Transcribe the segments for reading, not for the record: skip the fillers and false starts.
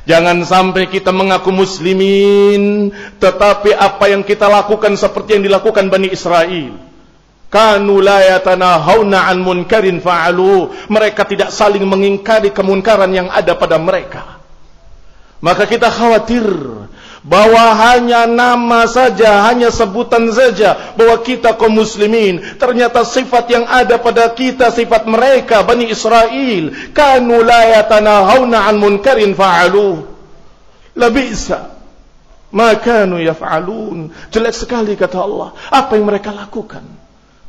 Jangan sampai kita mengaku muslimin, tetapi apa yang kita lakukan seperti yang dilakukan Bani Israel. Kanu la yatanahawna an munkarin fa'alu. Mereka tidak saling mengingkari kemunkaran yang ada pada mereka. Maka kita khawatir bahwa hanya nama saja, hanya sebutan saja bahwa kita kaum muslimin, ternyata sifat yang ada pada kita sifat mereka Bani Israel. Kanu la yatanahawna an munkarin fa'alu. Labisa ma kanu yaf'alun. Jelek sekali kata Allah apa yang mereka lakukan.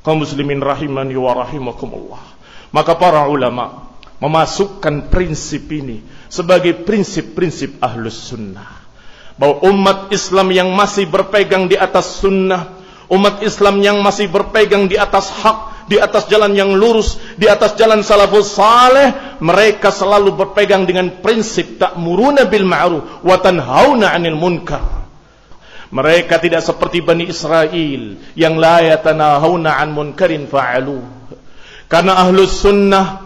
Kaum muslimin rahimani wa rahimakumullah. Maka para ulama memasukkan prinsip ini sebagai prinsip-prinsip ahlus sunnah, bahwa umat Islam yang masih berpegang di atas sunnah, umat Islam yang masih berpegang di atas hak, di atas jalan yang lurus, di atas jalan salafus saleh, mereka selalu berpegang dengan prinsip ta'muruna bil ma'ruf wa tanhauna 'anil munkar. Mereka tidak seperti Bani Israel yang la yatanahawna 'an munkarin fa'alu. Karena ahlus sunnah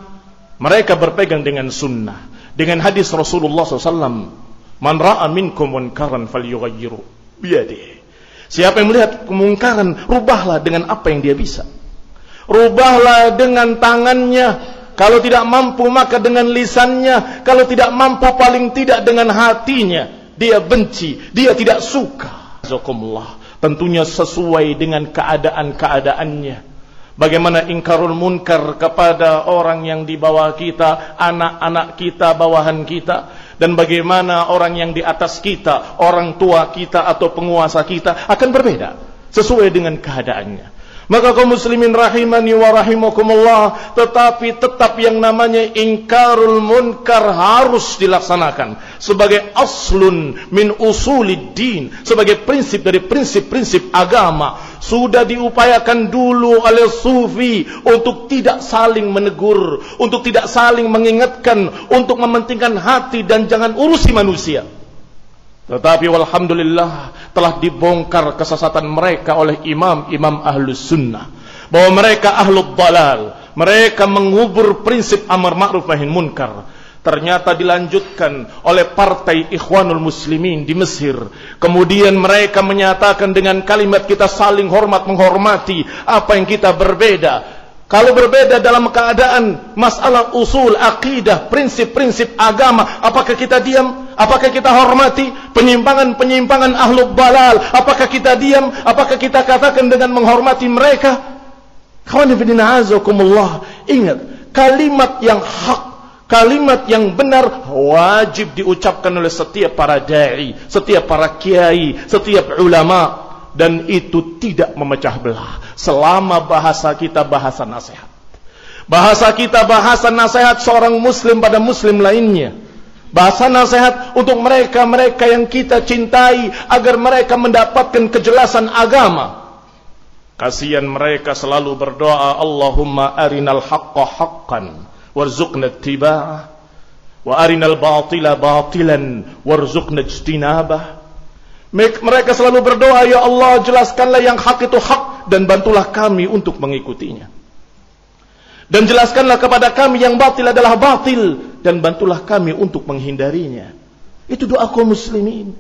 mereka berpegang dengan sunnah, dengan hadis Rasulullah SAW, man ra'a minkum munkaran falyughayyiru biyadihi. Siapa yang melihat kemungkaran, rubahlah dengan apa yang dia bisa. Rubahlah dengan tangannya. Kalau tidak mampu maka dengan lisannya. Kalau tidak mampu paling tidak dengan hatinya. Dia benci, dia tidak suka. Tentunya sesuai dengan keadaan-keadaannya. Bagaimana ingkarul munkar kepada orang yang di bawah kita, anak-anak kita, bawahan kita, dan bagaimana orang yang di atas kita, orang tua kita atau penguasa kita akan berbeda sesuai dengan keadaannya. Maka kaum muslimin rahimani wa rahimakumullah, tetapi tetap yang namanya ingkarul munkar harus dilaksanakan sebagai aslun min usuliddin, sebagai prinsip dari prinsip-prinsip agama. Sudah diupayakan dulu oleh sufi untuk tidak saling menegur, untuk tidak saling mengingatkan, untuk mementingkan hati dan jangan urusi manusia. Tetapi walhamdulillah telah dibongkar kesesatan mereka oleh imam-imam ahlus sunnah, bahwa mereka ahlul dalal, mereka mengubur prinsip amar ma'ruf nahi munkar. Ternyata dilanjutkan oleh partai Ikhwanul Muslimin di Mesir. Kemudian mereka menyatakan dengan kalimat kita saling hormat menghormati apa yang kita berbeda. Kalau berbeda dalam keadaan masalah usul, akidah, prinsip-prinsip agama, apakah kita diam? Apakah kita hormati penyimpangan-penyimpangan ahlul balal? Apakah kita diam? Apakah kita katakan dengan menghormati mereka? Ingat, kalimat yang hak, kalimat yang benar wajib diucapkan oleh setiap para da'i, setiap para kiai, setiap ulama. Dan itu tidak memecah belah selama bahasa kita bahasa nasihat. Bahasa kita bahasa nasihat seorang muslim pada muslim lainnya. Bahasa nasihat untuk mereka-mereka yang kita cintai agar mereka mendapatkan kejelasan agama. Kasihan mereka selalu berdoa, Allahumma arinal haqqa haqqan warzuqna ittiba'ah wa arinal batila batilan warzuqna ijtinabah. Mereka selalu berdoa, ya Allah, jelaskanlah yang hak itu hak dan bantulah kami untuk mengikutinya. Dan jelaskanlah kepada kami yang batil adalah batil dan bantulah kami untuk menghindarinya. Itu doa kaum muslimin.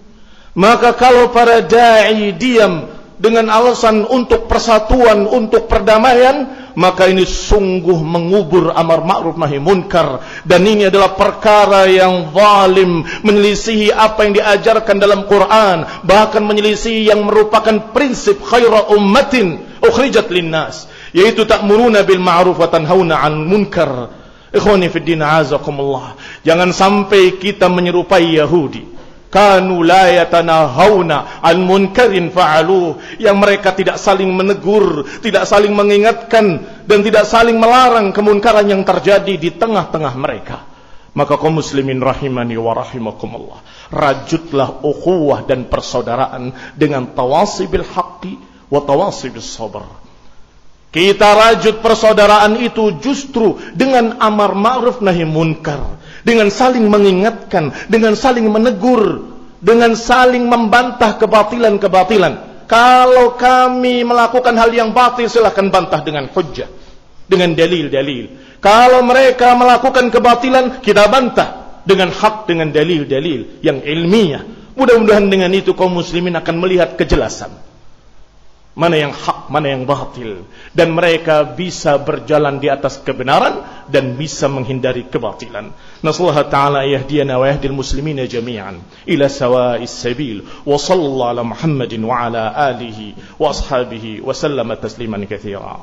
Maka kalau para da'i diam dengan alasan untuk persatuan, untuk perdamaian, maka ini sungguh mengubur amar ma'ruf nahi munkar, dan ini adalah perkara yang zalim, menyelisihi apa yang diajarkan dalam Quran, bahkan menyelisihi yang merupakan prinsip khaira ummatin ukhrijat linnas, yaitu ta'muruna bil ma'ruf wa tanhauna 'anil munkar. Ikhwani fid din, azakumullah, jangan sampai kita menyerupai Yahudi. Kanu la yatanahawna an munkarin fa'aluh, yang mereka tidak saling menegur, tidak saling mengingatkan, dan tidak saling melarang kemunkaran yang terjadi di tengah-tengah mereka. Maka kaum muslimin rahimani wa rahimakumullah, rajutlah ukhuwah dan persaudaraan dengan tawasi bil haqqi wa tawasi bis sabr. Kita rajut persaudaraan itu justru dengan amar ma'ruf nahi munkar, dengan saling mengingatkan, dengan saling menegur, dengan saling membantah kebatilan-kebatilan. Kalau kami melakukan hal yang batil, silahkan bantah dengan hujjah, dengan dalil-dalil. Kalau mereka melakukan kebatilan, kita bantah dengan hak, dengan dalil-dalil yang ilmiah. Mudah-mudahan dengan itu kaum muslimin akan melihat kejelasan mana yang hak, mana yang batil, dan mereka bisa berjalan di atas kebenaran dan bisa menghindari kebatilan. Nasallahu ta'ala yahdiyana wa yahdil muslimina jami'an ila sawa'is sabil. Wa sallallahu ala Muhammadin wa ala alihi wa ashabihi wa sallama tasliman katsira.